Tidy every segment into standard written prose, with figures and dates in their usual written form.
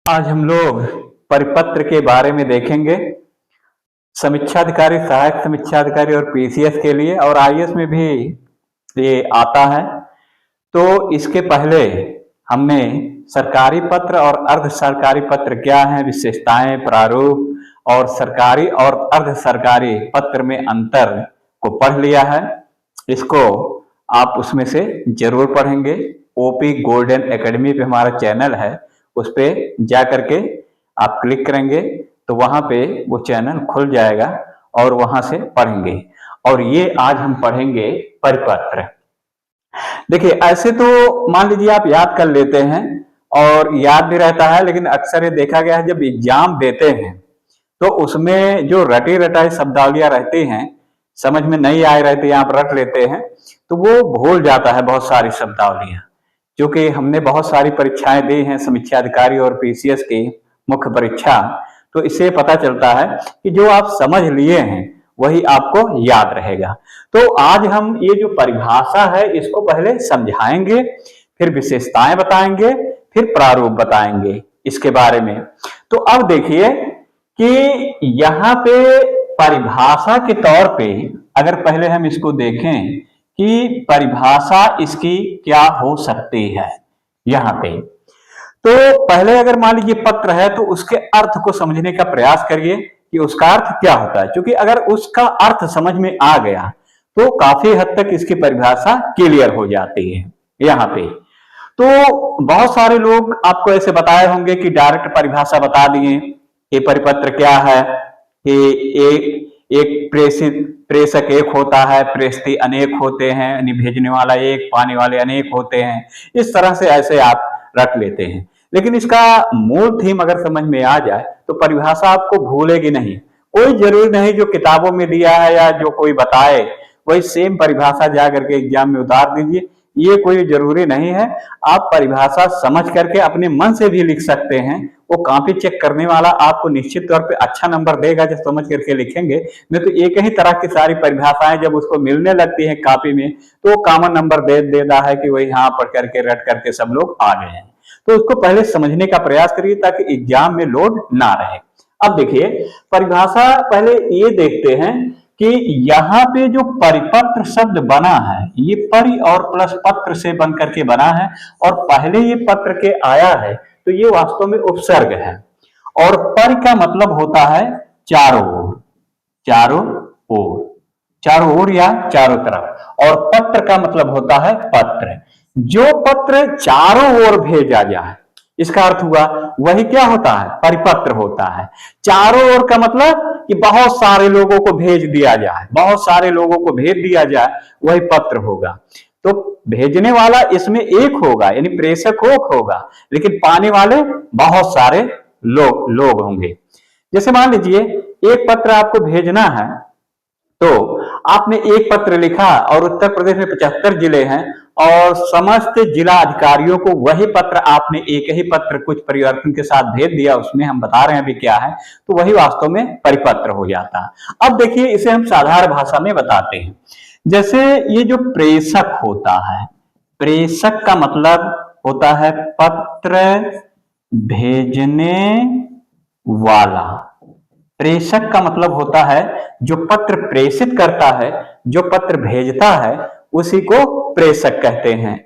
आज हम लोग परिपत्र के बारे में देखेंगे। समीक्षाधिकारी, सहायक समीक्षाधिकारी और पीसीएस के लिए और आईएएस में भी ये आता है। तो इसके पहले हमने सरकारी पत्र और अर्ध सरकारी पत्र क्या है, विशेषताएं, प्रारूप और सरकारी और अर्ध सरकारी पत्र में अंतर को पढ़ लिया है। इसको आप उसमें से जरूर पढ़ेंगे। ओपी गोल्डन एकेडमी पे हमारा चैनल है, उस पे जा करके आप क्लिक करेंगे तो वहां पे वो चैनल खुल जाएगा और वहां से पढ़ेंगे। और ये आज हम पढ़ेंगे परिपत्र। देखिए, ऐसे तो मान लीजिए आप याद कर लेते हैं और याद भी रहता है, लेकिन अक्सर ये देखा गया है जब एग्जाम देते हैं तो उसमें जो रटी रटाई शब्दावलियां रहती हैं, समझ में नहीं आए रहती, आप रट लेते हैं तो वो भूल जाता है बहुत सारी शब्दावलियां। क्योंकि हमने बहुत सारी परीक्षाएं दी हैं, समीक्षा अधिकारी और पीसीएस की मुख्य परीक्षा, तो इससे पता चलता है कि जो आप समझ लिए हैं वही आपको याद रहेगा। तो आज हम ये जो परिभाषा है इसको पहले समझाएंगे, फिर विशेषताएं बताएंगे, फिर प्रारूप बताएंगे इसके बारे में। तो अब देखिए कि यहाँ पे परिभाषा के तौर पे अगर पहले हम इसको देखें कि परिभाषा इसकी क्या हो सकती है यहाँ पे, तो पहले अगर मान लीजिए पत्र है तो उसके अर्थ को समझने का प्रयास करिए कि उसका अर्थ क्या होता है। क्योंकि अगर उसका अर्थ समझ में आ गया तो काफी हद तक इसकी परिभाषा क्लियर हो जाती है यहाँ पे। तो बहुत सारे लोग आपको ऐसे बताए होंगे कि डायरेक्ट परिभाषा बता दिए कि परिपत्र क्या है, कि एक प्रेषक एक होता है, प्रेषित अनेक होते हैं, यानी भेजने वाला एक, पाने वाले अनेक होते हैं। इस तरह से ऐसे आप रख लेते हैं, लेकिन इसका मूल थीम अगर समझ में आ जाए तो परिभाषा आपको भूलेगी नहीं। कोई जरूरी नहीं जो किताबों में दिया है या जो कोई बताए वही सेम परिभाषा जा करके एग्जाम में उतार दीजिए, ये कोई जरूरी नहीं है। आप परिभाषा समझ करके अपने मन से भी लिख सकते हैं। वो कॉपी चेक करने वाला आपको निश्चित तौर पे अच्छा नंबर देगा जब समझ करके लिखेंगे। नहीं तो एक ही तरह की सारी परिभाषाएं जब उसको मिलने लगती है कॉपी में तो वो कॉमन नंबर दे देता है कि वही हाँ पढ़ करके रट करके सब लोग आ गए हैं। तो उसको पहले समझने का प्रयास करिए ताकि एग्जाम में लोड ना रहे। अब देखिए परिभाषा पहले ये देखते हैं कि यहाँ पे जो परिपत्र शब्द बना है ये परि और प्लस पत्र से बन करके बना है, और पहले ये पत्र के आया है तो ये वास्तव में उपसर्ग है। और परि का मतलब होता है चारों ओर, चारों ओर, चारों ओर या चारों तरफ। और पत्र का मतलब होता है पत्र, जो पत्र चारों ओर भेजा जाए, इसका अर्थ हुआ वही क्या होता है, परिपत्र होता है। चारों ओर का मतलब कि बहुत सारे लोगों को भेज दिया जाए, बहुत सारे लोगों को भेज दिया जाए, वही पत्र होगा। तो भेजने वाला इसमें एक होगा, यानी प्रेषक होगा, लेकिन पाने वाले बहुत सारे लोग होंगे। जैसे मान लीजिए एक पत्र आपको भेजना है, तो आपने एक पत्र लिखा और उत्तर प्रदेश में 75 जिले हैं और समस्त जिला अधिकारियों को वही पत्र आपने एक ही पत्र कुछ परिवर्तन के साथ भेज दिया, उसमें हम बता रहे हैं अभी क्या है, तो वही वास्तव में परिपत्र हो जाता है। अब देखिए इसे हम साधारण भाषा में बताते हैं। जैसे ये जो प्रेषक होता है, प्रेषक का मतलब होता है पत्र भेजने वाला। प्रेषक का मतलब होता है जो पत्र प्रेषित करता है, जो पत्र भेजता है, उसी को प्रेषक कहते हैं।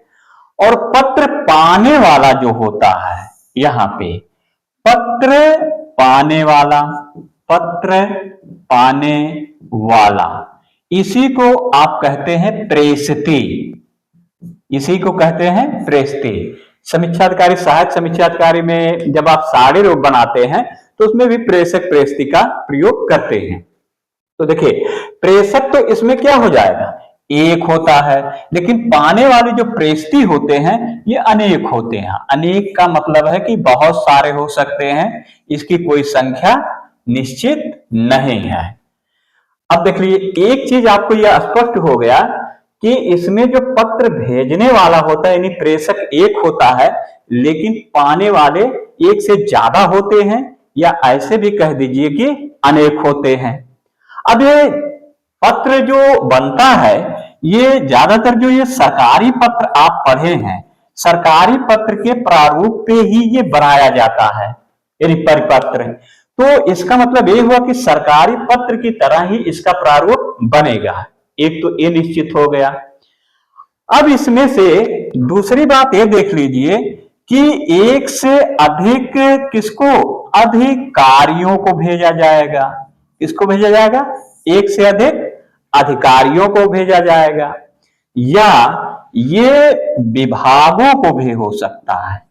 और पत्र पाने वाला जो होता है, यहां पे पत्र पाने वाला, पत्र पाने वाला, इसी को आप कहते हैं प्रेषिती, इसी को कहते हैं प्रेषिती। समीक्षाधिकारी, सहायक समीक्षाधिकारी में जब आप सारे रूप बनाते हैं तो उसमें भी प्रेषक प्रेषिती का प्रयोग करते हैं। तो देखिए प्रेषक तो इसमें क्या हो जाएगा, एक होता है, लेकिन पाने वाले जो प्रेषिती होते हैं ये अनेक होते हैं। अनेक का मतलब है कि बहुत सारे हो सकते हैं, इसकी कोई संख्या निश्चित नहीं है। अब देख लीजिए एक चीज आपको यह स्पष्ट हो गया कि इसमें जो पत्र भेजने वाला होता है यानी प्रेषक एक होता है, लेकिन पाने वाले एक से ज्यादा होते हैं, या ऐसे भी कह दीजिए कि अनेक होते हैं। अब ये पत्र जो बनता है ये ज्यादातर जो ये सरकारी पत्र आप पढ़े हैं, सरकारी पत्र के प्रारूप पे ही ये बनाया जाता है। यानी परिपत्र। तो इसका मतलब ये हुआ कि सरकारी पत्र की तरह ही इसका प्रारूप बनेगा। एक तो ये निश्चित हो गया। अब इसमें से दूसरी बात ये देख लीजिए कि एक से अधिक किसको, अधिकारियों को भेजा जाएगा। किसको भेजा जाएगा? एक से अधिक अधिकारियों को भेजा जाएगा, या ये विभागों को भी हो सकता है।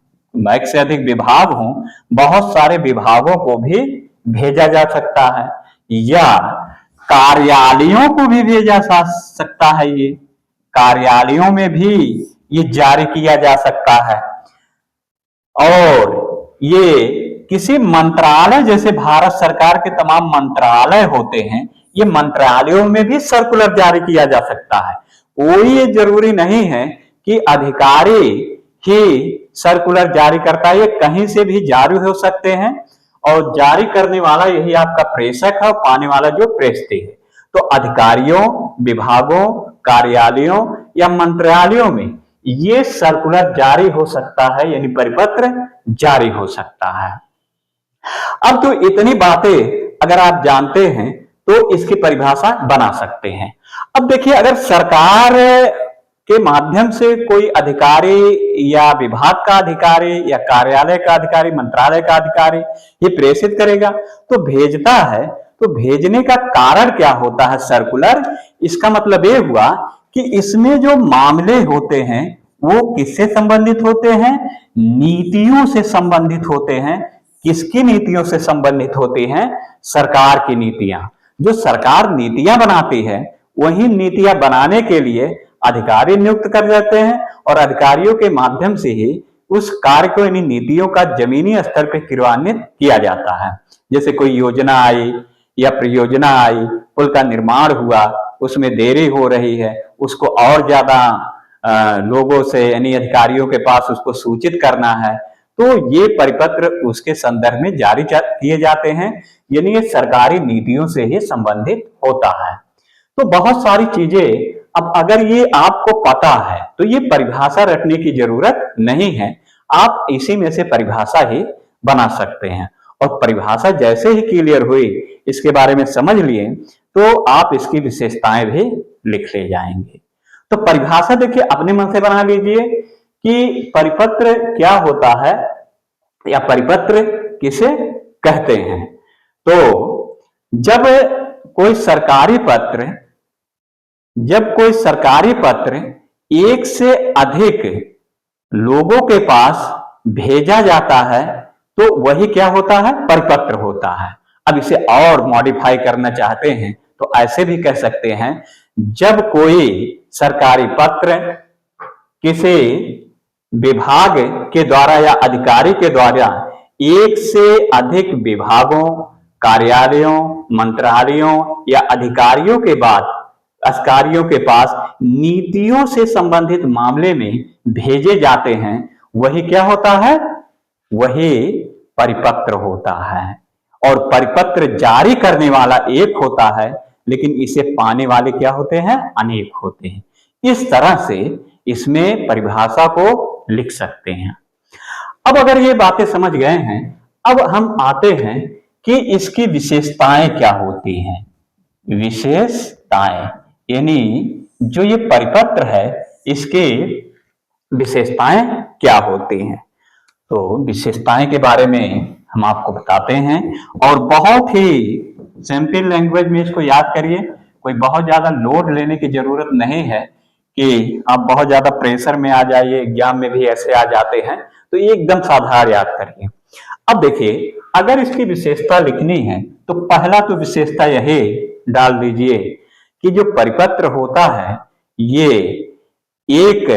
एक से अधिक विभाग हों, बहुत सारे विभागों को भी भेजा जा सकता है, या कार्यालयों को भी भेजा जा सकता है। ये कार्यालयों में भी ये जारी किया जा सकता है। और ये किसी मंत्रालय, जैसे भारत सरकार के तमाम मंत्रालय होते हैं, ये मंत्रालयों में भी सर्कुलर जारी किया जा सकता है। कोई ये जरूरी नहीं है कि अधिकारी ही सर्कुलर जारी करता है, ये कहीं से भी जारी हो सकते हैं, और जारी करने वाला यही आपका प्रेषक है, पाने वाला जो प्रेषती है। तो अधिकारियों, विभागों, कार्यालयों या मंत्रालयों में ये सर्कुलर जारी हो सकता है, यानी परिपत्र जारी हो सकता है। अब तो इतनी बातें अगर आप जानते हैं तो इसकी परिभाषा बना सकते हैं। अब देखिए, अगर सरकार के माध्यम से कोई अधिकारी या विभाग का अधिकारी या कार्यालय का अधिकारी, मंत्रालय का अधिकारी ये प्रेषित करेगा तो भेजता है, तो भेजने का कारण क्या होता है सर्कुलर? इसका मतलब ये हुआ कि इसमें जो मामले होते हैं वो किससे संबंधित होते हैं? नीतियों से संबंधित होते हैं। किसकी नीतियों से संबंधित होती हैं? सरकार की नीतियां। जो सरकार नीतियां बनाती है, वही नीतियां बनाने के लिए अधिकारी नियुक्त कर देते हैं, और अधिकारियों के माध्यम से ही उस कार्य को, यानी नीतियों का जमीनी स्तर पर क्रियान्वित किया जाता है। जैसे कोई योजना आई या परियोजना आई, पुल का निर्माण हुआ, उसमें देरी हो रही है, उसको और ज्यादा लोगों से, यानी अधिकारियों के पास उसको सूचित करना है, तो ये परिपत्र उसके संदर्भ में जारी किए जाते हैं, यानी ये सरकारी नीतियों से ही संबंधित होता है। तो बहुत सारी चीजें, अब अगर ये आपको पता है तो ये परिभाषा रखने की जरूरत नहीं है, आप इसी में से परिभाषा ही बना सकते हैं। और परिभाषा जैसे ही क्लियर हुई, इसके बारे में समझ लिए, तो आप इसकी विशेषताएं भी लिख ले जाएंगे। तो परिभाषा देखिए अपने मन से बना लीजिए कि परिपत्र क्या होता है या परिपत्र किसे कहते हैं। तो जब कोई सरकारी पत्र एक से अधिक लोगों के पास भेजा जाता है तो वही क्या होता है? परिपत्र होता है। अब इसे और मॉडिफाई करना चाहते हैं तो ऐसे भी कह सकते हैं, जब कोई सरकारी पत्र किसी विभाग के द्वारा या अधिकारी के द्वारा एक से अधिक विभागों, कार्यालयों, मंत्रालयों या अधिकारियों के पास नीतियों से संबंधित मामले में भेजे जाते हैं, वही क्या होता है? वही परिपत्र होता है। और परिपत्र जारी करने वाला एक होता है, लेकिन इसे पाने वाले क्या होते हैं? अनेक होते हैं। इस तरह से इसमें परिभाषा को लिख सकते हैं। अब अगर ये बातें समझ गए हैं, अब हम आते हैं कि इसकी विशेषताएं क्या होती हैं। विशेषताएं यानी जो ये परिपत्र है, इसके विशेषताएं क्या होती हैं। तो विशेषताएं के बारे में हम आपको बताते हैं, और बहुत ही सिंपल लैंग्वेज में इसको याद करिए। कोई बहुत ज्यादा लोड लेने की जरूरत नहीं है कि आप बहुत ज्यादा प्रेशर में आ जाइए, एग्जाम में भी ऐसे आ जाते हैं, तो ये एकदम साधारण याद करिए। अब देखिए, अगर इसकी विशेषता लिखनी है तो पहला तो विशेषता यही डाल दीजिए कि जो परिपत्र होता है ये एक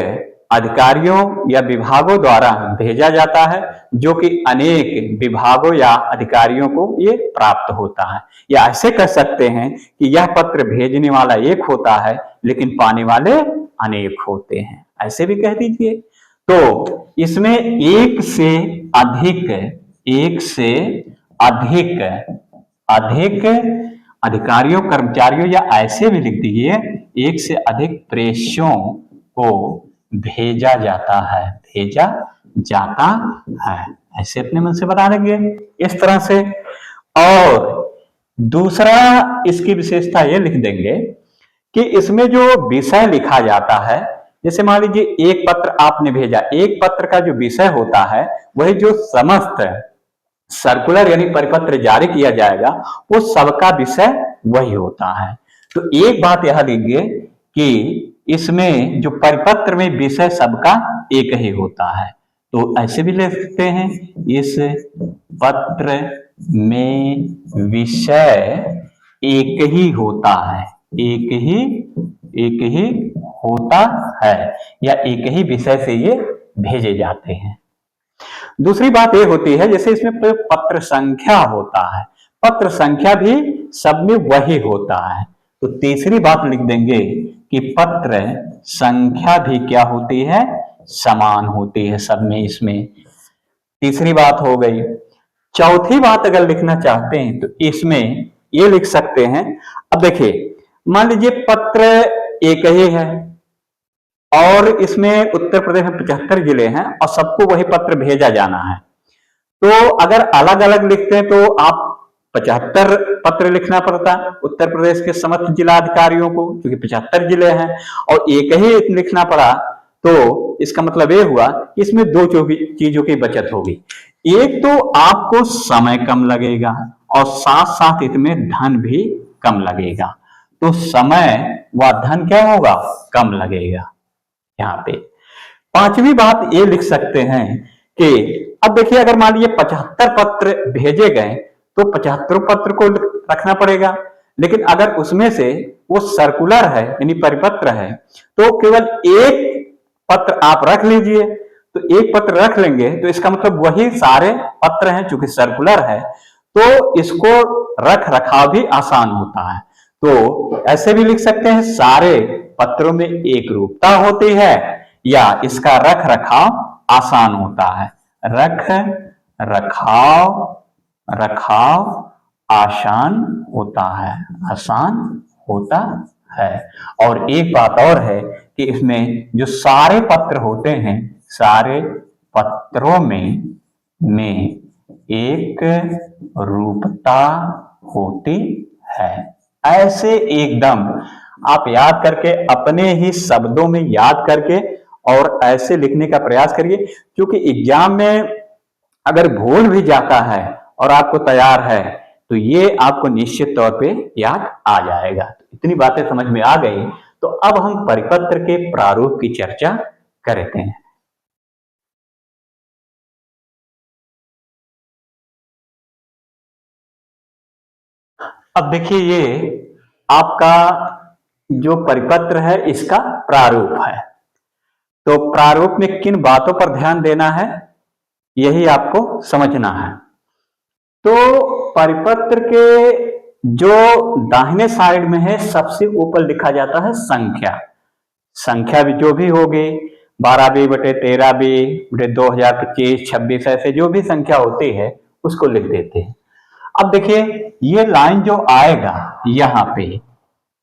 अधिकारियों या विभागों द्वारा भेजा जाता है, जो कि अनेक विभागों या अधिकारियों को ये प्राप्त होता है। या ऐसे कह सकते हैं कि यह पत्र भेजने वाला एक होता है लेकिन पाने वाले अनेक होते हैं, ऐसे भी कह दीजिए। तो इसमें एक से अधिक अधिकारियों, कर्मचारियों, या ऐसे भी लिख दीजिए एक से अधिक प्रेषियों को भेजा जाता है। ऐसे अपने मन से बना देंगे इस तरह से। और दूसरा इसकी विशेषता ये लिख देंगे कि इसमें जो विषय लिखा जाता है, जैसे मान लीजिए एक पत्र आपने भेजा, एक पत्र का जो विषय होता है वही जो समस्त सर्कुलर यानी परिपत्र जारी किया जाएगा वो सबका विषय वही होता है। तो एक बात यह लिखिए कि इसमें जो परिपत्र में विषय सबका एक ही होता है। तो ऐसे भी लिख सकते हैं, इस पत्र में विषय एक ही होता है, एक ही होता है, या एक ही विषय से ये भेजे जाते हैं। दूसरी बात ये होती है जैसे इसमें पत्र संख्या होता है, पत्र संख्या भी सब में वही होता है। तो तीसरी बात लिख देंगे कि पत्र संख्या भी क्या होती है, समान होती है सब में। इसमें तीसरी बात हो गई। चौथी बात अगर लिखना चाहते हैं तो इसमें ये लिख सकते हैं। अब देखिए मान लीजिए पत्र एक ही है और इसमें उत्तर प्रदेश में 75 जिले हैं और सबको वही पत्र भेजा जाना है। तो अगर अलग अलग लिखते हैं तो आप 75 पत्र लिखना पड़ता उत्तर प्रदेश के समस्त जिलाधिकारियों को, क्योंकि 75 जिले हैं, और एक ही लिखना पड़ा। तो इसका मतलब ये हुआ कि इसमें दो चीजों की बचत होगी। एक तो आपको समय कम लगेगा और साथ साथ इसमें धन भी कम लगेगा। तो समय व धन क्या होगा, कम लगेगा यहाँ पे। पांचवी बात ये लिख सकते हैं कि अब देखिए अगर मान लीजिए 75 पत्र भेजे गए तो 75 पत्र को रखना पड़ेगा, लेकिन अगर उसमें से वो सर्कुलर है यानी परिपत्र है तो केवल एक पत्र आप रख लीजिए। तो एक पत्र रख लेंगे तो इसका मतलब वही सारे पत्र हैं, चूंकि सर्कुलर है तो इसको रख रखाव भी आसान होता है। तो ऐसे भी लिख सकते हैं सारे पत्रों में एक रूपता होती है या इसका रख रखाव आसान होता है। रख रखाव आसान होता है, आसान होता है। और एक बात और है कि इसमें जो सारे पत्र होते हैं, सारे पत्रों में एक रूपता होती है। ऐसे एकदम आप याद करके अपने ही शब्दों में याद करके और ऐसे लिखने का प्रयास करिए, क्योंकि एग्जाम में अगर भूल भी जाता है और आपको तैयार है तो ये आपको निश्चित तौर पे याद आ जाएगा। इतनी बातें समझ में आ गई तो अब हम परिपत्र के प्रारूप की चर्चा करते हैं। अब देखिए ये आपका जो परिपत्र है इसका प्रारूप है। तो प्रारूप में किन बातों पर ध्यान देना है यही आपको समझना है। तो परिपत्र के जो दाहिने साइड में है सबसे ऊपर लिखा जाता है संख्या। संख्या भी जो भी होगी 12B बटे 13B बटे 2025 26 ऐसे जो भी संख्या होती है उसको लिख देते हैं। अब देखिए ये लाइन जो आएगा यहाँ पे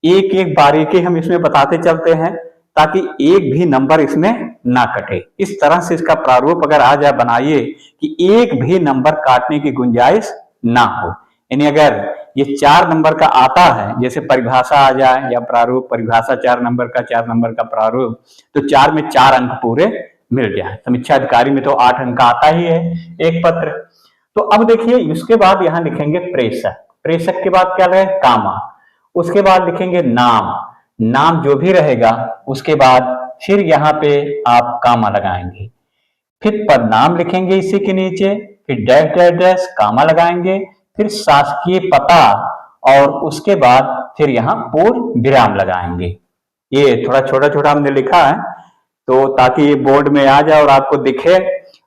एक एक बारीकी हम इसमें बताते चलते हैं ताकि एक भी नंबर इसमें ना कटे। इस तरह से इसका प्रारूप अगर आ जाए बनाइए कि एक भी नंबर काटने की गुंजाइश ना हो। यानी अगर ये 4 नंबर का आता है, जैसे परिभाषा आ जाए या प्रारूप, परिभाषा 4 नंबर का, 4 नंबर का प्रारूप, तो 4 में 4 अंक पूरे मिल जाए। समीक्षा अधिकारी में तो 8 अंक आता ही है एक पत्र। तो अब देखिए इसके बाद यहां लिखेंगे प्रेषक। प्रेषक के बाद क्या लगेगा, कामा। उसके बाद लिखेंगे नाम। नाम जो भी रहेगा उसके बाद फिर यहाँ पे आप कामा लगाएंगे। फिर पदनाम लिखेंगे इसी के नीचे, फिर डैश डैश डैश कामा लगाएंगे, फिर शासकीय पता और उसके बाद फिर यहाँ पूर्ण विराम लगाएंगे। ये थोड़ा छोटा छोटा हमने लिखा है तो ताकि ये बोर्ड में आ जाए और आपको दिखे।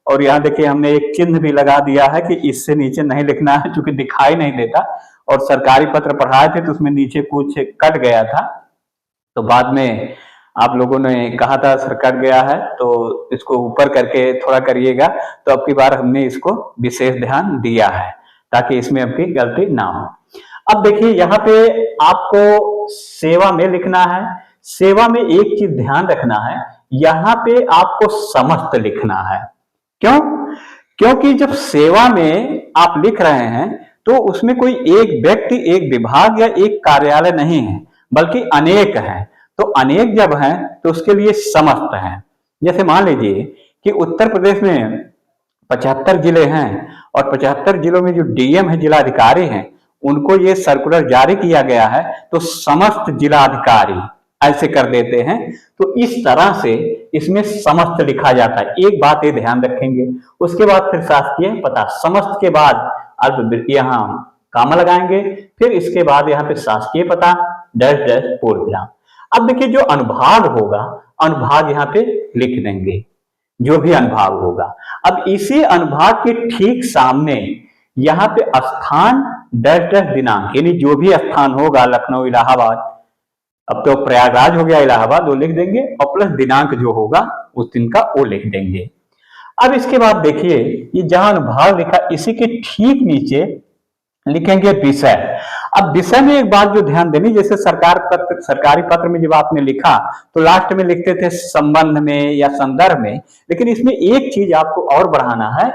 और यहाँ देखिए हमने एक चिन्ह भी लगा दिया है कि इससे नीचे नहीं लिखना है, क्योंकि दिखाई नहीं देता। और सरकारी पत्र पढ़ाए थे तो उसमें नीचे कुछ कट गया था, तो बाद में आप लोगों ने कहा था सर कट गया है तो इसको ऊपर करके थोड़ा करिएगा। तो अब की बार हमने इसको विशेष ध्यान दिया है ताकि इसमें आपकी गलती ना हो। अब देखिए यहाँ पे आपको सेवा में लिखना है। सेवा में एक चीज ध्यान रखना है, यहाँ पे आपको समस्त लिखना है। क्यों? क्योंकि जब सेवा में आप लिख रहे हैं तो उसमें कोई एक व्यक्ति, एक विभाग या एक कार्यालय नहीं है, बल्कि अनेक हैं। तो अनेक जब हैं तो उसके लिए समस्त हैं। जैसे मान लीजिए कि उत्तर प्रदेश में 75 जिले हैं और 75 जिलों में जो डीएम है, जिलाधिकारी हैं, उनको ये सर्कुलर जारी किया गया है, तो समस्त जिलाधिकारी ऐसे कर देते हैं। तो इस तरह से इसमें समस्त लिखा जाता है। एक बात ये ध्यान रखेंगे। उसके बाद फिर शासकीय पता, समस्त के बाद अब यहाँ कामा लगाएंगे, फिर इसके बाद यहाँ पे शासकीय पता डैश डैश पूर्ण विराम। अब देखिए जो अनुभाग होगा, अनुभाग यहाँ पे लिख देंगे, जो भी अनुभाग होगा। अब इसी अनुभाग के ठीक सामने यहाँ पे स्थान डैश डैश दिनांक, यानी जो भी स्थान होगा, लखनऊ, इलाहाबाद, अब तो प्रयागराज हो गया, इलाहाबाद, वो लिख देंगे, और प्लस दिनांक जो होगा उस दिन का वो लिख देंगे। अब इसके बाद देखिए ये जहां अनुभाग लिखा, इसी के ठीक नीचे लिखेंगे विषय। अब विषय में एक बात जो ध्यान देनी, जैसे सरकारी पत्र में जब आपने लिखा तो लास्ट में लिखते थे संबंध में या संदर्भ में, लेकिन इसमें एक चीज आपको और बढ़ाना है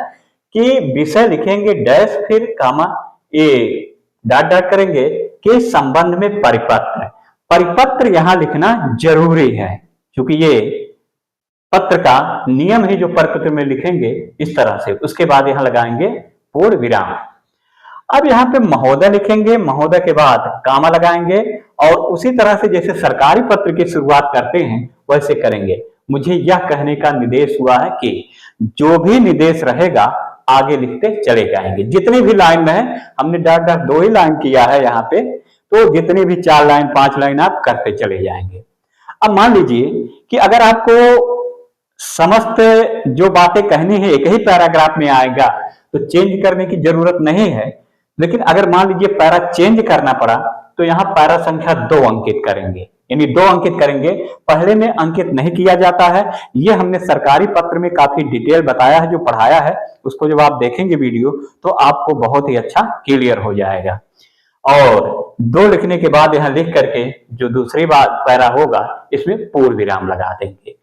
कि विषय लिखेंगे डैश, फिर कामा, ये डॉट डॉट करेंगे कि संबंध में परिपत्र। परिपत्र यहां लिखना जरूरी है, क्योंकि ये पत्र का नियम है जो परिपत्र में लिखेंगे इस तरह से। उसके बाद यहां लगाएंगे पूर्ण विराम। अब यहाँ पे महोदय लिखेंगे, महोदय के बाद कामा लगाएंगे, और उसी तरह से जैसे सरकारी पत्र की शुरुआत करते हैं वैसे करेंगे। मुझे यह कहने का निर्देश हुआ है कि जो भी निर्देश रहेगा आगे लिखते चले जाएंगे। जितनी भी लाइन में है, हमने डॉट डॉट 2 ही लाइन किया है यहाँ पे, तो जितनी भी 4 लाइन 5 लाइन आप करते चले जाएंगे। अब मान लीजिए कि अगर आपको समस्त जो बातें कहनी है एक ही पैराग्राफ में आएगा तो चेंज करने की जरूरत नहीं है, लेकिन अगर मान लीजिए पैरा चेंज करना पड़ा तो यहाँ पैरा संख्या 2 अंकित करेंगे, यानी 2 अंकित करेंगे। पहले में अंकित नहीं किया जाता है। ये हमने सरकारी पत्र में काफी डिटेल बताया है, जो पढ़ाया है, उसको जब आप देखेंगे वीडियो तो आपको बहुत ही अच्छा क्लियर हो जाएगा। और 2 लिखने के बाद यहाँ लिख करके जो दूसरी बात पैरा होगा इसमें पूर्ण विराम लगा देंगे।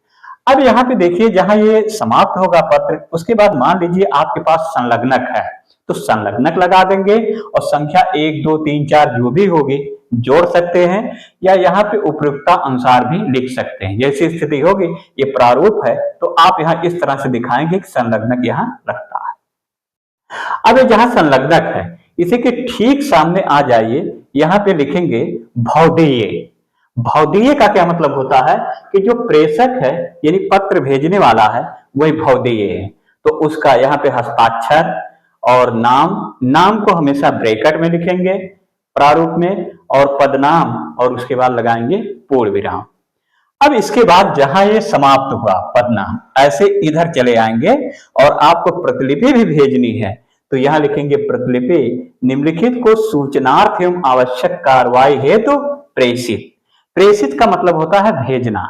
अब यहाँ पे देखिए जहां ये समाप्त होगा पत्र, उसके बाद मान लीजिए आपके पास संलग्नक है तो संलग्नक लगा देंगे, और संख्या 1 2 3 4 जो भी होगी जोड़ सकते हैं, या यहाँ पे उपयुक्तता अनुसार भी लिख सकते हैं। जैसी स्थिति होगी, ये प्रारूप है तो आप यहाँ इस तरह से दिखाएंगे कि संलग्नक यहाँ रखता है। अब ये जहां संलग्नक है इसी के ठीक सामने आ जाइए, यहाँ पे लिखेंगे भौदीय। भौदीय का क्या मतलब होता है कि जो प्रेषक है यानी पत्र भेजने वाला है वही भौदीय है। तो उसका यहाँ पे हस्ताक्षर और नाम को हमेशा ब्रैकेट में लिखेंगे प्रारूप में, और पदनाम, और उसके बाद लगाएंगे पूर्ण विराम। अब इसके बाद जहां ये समाप्त हुआ पदनाम, ऐसे इधर चले आएंगे और आपको प्रतिलिपि भी भेजनी है तो यहां लिखेंगे प्रतिलिपि निम्नलिखित को सूचनार्थ एवं आवश्यक कार्रवाई हेतु प्रेषित। प्रेषित का मतलब होता है भेजना।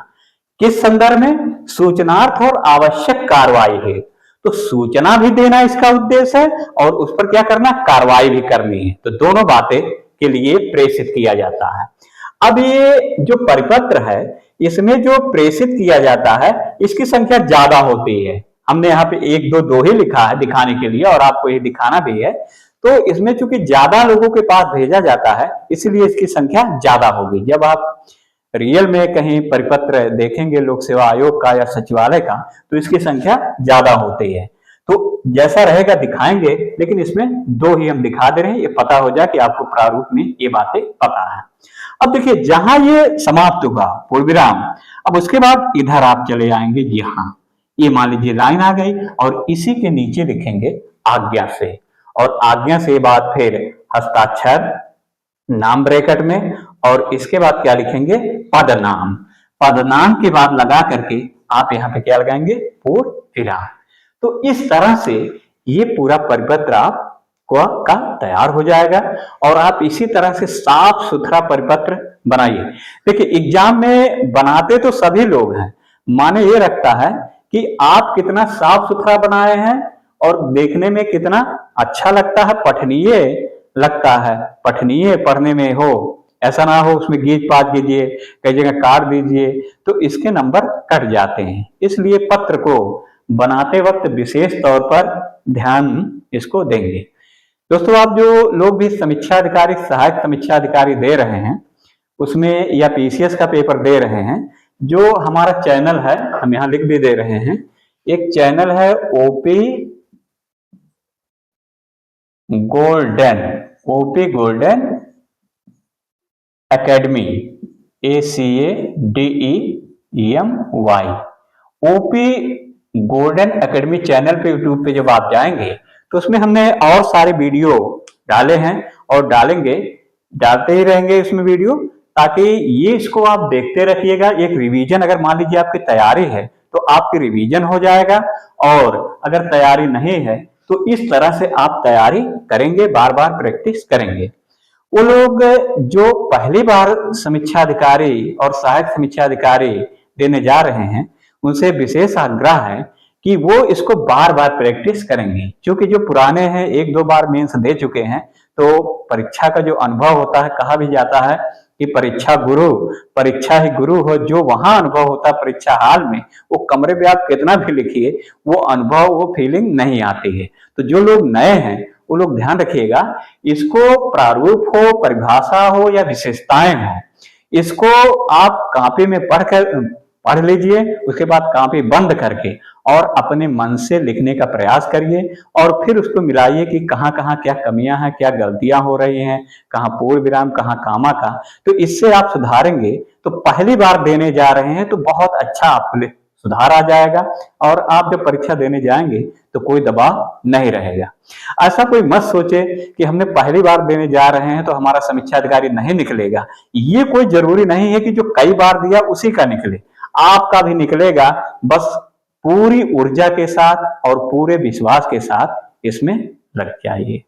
किस संदर्भ में? सूचनार्थ और आवश्यक कार्रवाई है। तो सूचना भी देना इसका उद्देश्य है और उस पर क्या करना, कार्रवाई भी करनी है। तो दोनों बातें के लिए प्रेषित किया जाता है। अब ये जो परिपत्र है इसमें जो प्रेषित किया जाता है इसकी संख्या ज्यादा होती है। हमने यहाँ पे 1 2 2 ही लिखा है दिखाने के लिए, और आपको ये दिखाना भी है। तो इसमें चूंकि ज्यादा लोगों के पास भेजा जाता है इसलिए इसकी संख्या ज्यादा होगी। जब आप रियल में कहीं परिपत्र देखेंगे लोक सेवा आयोग का या सचिवालय का तो इसकी संख्या ज्यादा होती है। तो जैसा रहेगा दिखाएंगे, लेकिन इसमें 2 ही हम दिखा दे रहे हैं, ये पता हो जाए कि आपको प्रारूप में ये बातें पता है। अब देखिए जहां ये समाप्त हुआ पूर्ण विराम, अब उसके बाद इधर आप चले आएंगे, यहाँ ये मान लीजिए लाइन आ गई, और इसी के नीचे लिखेंगे आज्ञा से, और आज्ञा से बाद फिर हस्ताक्षर, नाम ब्रैकेट में, और इसके बाद क्या लिखेंगे, पदनाम। पदनाम के बाद लगा करके आप यहाँ पे क्या लगाएंगे, पूर्ण विराम। तो इस तरह से ये पूरा परिपत्र आपका का तैयार हो जाएगा, और आप इसी तरह से साफ सुथरा परिपत्र बनाइए। देखिए एग्जाम में बनाते तो सभी लोग हैं, माने ये रखता है कि आप कितना साफ सुथरा बनाए हैं और देखने में कितना अच्छा लगता है, पठनीय लगता है। पठनीय पढ़ने में हो, ऐसा ना हो उसमें गीच पात कीजिए, कई जगह काट दीजिए तो इसके नंबर कट जाते हैं। इसलिए पत्र को बनाते वक्त विशेष तौर पर ध्यान इसको देंगे। दोस्तों, आप जो लोग भी समीक्षा अधिकारी, सहायक समीक्षा अधिकारी दे रहे हैं उसमें, या पीसीएस का पेपर दे रहे हैं, जो हमारा चैनल है, हम यहाँ लिख भी दे रहे हैं, एक चैनल है OP golden academy, ACADEMY, OP golden academy channel पे, यूट्यूब पे जब आप जाएंगे तो उसमें हमने और सारे वीडियो डाले हैं और डालेंगे, डालते ही रहेंगे इसमें वीडियो, ताकि ये इसको आप देखते रहिएगा। एक रिवीजन, अगर मान लीजिए आपकी तैयारी है तो आपकी रिवीजन हो जाएगा, और अगर तैयारी नहीं है तो इस तरह से आप तैयारी करेंगे, बार बार प्रैक्टिस करेंगे। वो लोग जो पहली बार समीक्षा अधिकारी और सहायक समीक्षा अधिकारी देने जा रहे हैं, उनसे विशेष आग्रह है कि वो इसको बार बार प्रैक्टिस करेंगे, क्योंकि जो पुराने हैं, एक दो बार मेंस दे चुके हैं, तो परीक्षा का जो अनुभव होता है, कहा भी जाता है कि परीक्षा ही गुरु हो। जो वहां अनुभव होता है परीक्षा हाल में, वो कमरे पे आप कितना भी लिखिए, वो अनुभव, वो फीलिंग नहीं आती है। तो जो लोग नए हैं वो लोग ध्यान रखिएगा, इसको प्रारूप हो, परिभाषा हो या विशेषताएं हो, इसको आप कॉपी में पढ़ लीजिए, उसके बाद कॉपी बंद करके और अपने मन से लिखने का प्रयास करिए, और फिर उसको मिलाइए कि कहाँ कहाँ क्या कमियां हैं, क्या गलतियां हो रही हैं, कहाँ पूर्ण विराम, कहाँ कामा का। तो इससे आप सुधारेंगे तो पहली बार देने जा रहे हैं तो बहुत अच्छा आपको सुधार आ जाएगा, और आप जब परीक्षा देने जाएंगे तो कोई दबाव नहीं रहेगा। ऐसा कोई मत सोचे कि हमने पहली बार देने जा रहे हैं तो हमारा समीक्षा अधिकारी नहीं निकलेगा। ये कोई जरूरी नहीं है कि जो कई बार दिया उसी का निकले, आपका भी निकलेगा। बस पूरी ऊर्जा के साथ और पूरे विश्वास के साथ इसमें लग जाइए।